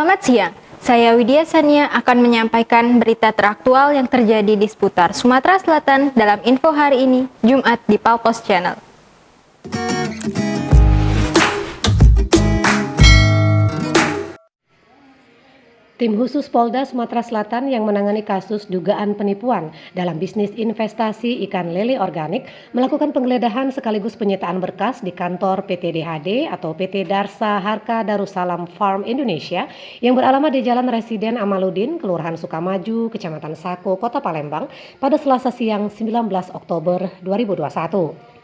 Selamat siang, saya Widya Sania akan menyampaikan berita teraktual yang terjadi di seputar Sumatera Selatan dalam info hari ini, Jumat di Palpos Channel. Tim khusus Polda Sumatera Selatan yang menangani kasus dugaan penipuan dalam bisnis investasi ikan lele organik melakukan penggeledahan sekaligus penyitaan berkas di kantor PT DHD atau PT Darsa Harka Darussalam Farm Indonesia yang beralamat di Jalan Residen Amaludin, Kelurahan Sukamaju, Kecamatan Sako, Kota Palembang pada Selasa siang 19 Oktober 2021.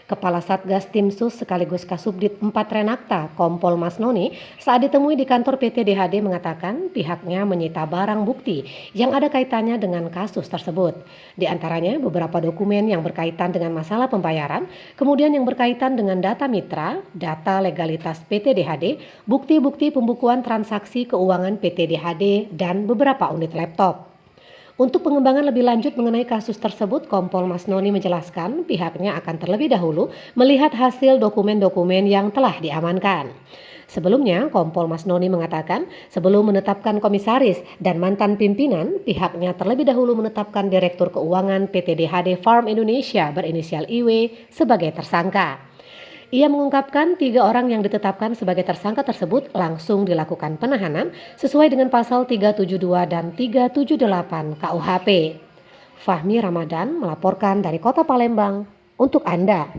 Kepala Satgas Tim Sus sekaligus Kasubdit 4 Renakta, Kompol Masnoni, saat ditemui di kantor PT DHD mengatakan pihaknya menyita barang bukti yang ada kaitannya dengan kasus tersebut. Di antaranya beberapa dokumen yang berkaitan dengan masalah pembayaran, kemudian yang berkaitan dengan data mitra, data legalitas PT DHD, bukti-bukti pembukuan transaksi keuangan PT DHD, dan beberapa unit laptop. Untuk pengembangan lebih lanjut mengenai kasus tersebut, Kompol Masnoni menjelaskan pihaknya akan terlebih dahulu melihat hasil dokumen-dokumen yang telah diamankan. Sebelumnya, Kompol Masnoni mengatakan sebelum menetapkan komisaris dan mantan pimpinan, pihaknya terlebih dahulu menetapkan Direktur Keuangan PT DHD Farm Indonesia berinisial IW sebagai tersangka. Ia mengungkapkan 3 orang yang ditetapkan sebagai tersangka tersebut langsung dilakukan penahanan sesuai dengan pasal 372 dan 378 KUHP. Fahmi Ramadan melaporkan dari Kota Palembang untuk Anda.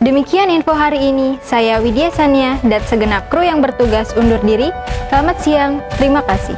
Demikian info hari ini, saya Widya Sania dan segenap kru yang bertugas undur diri. Selamat siang, terima kasih.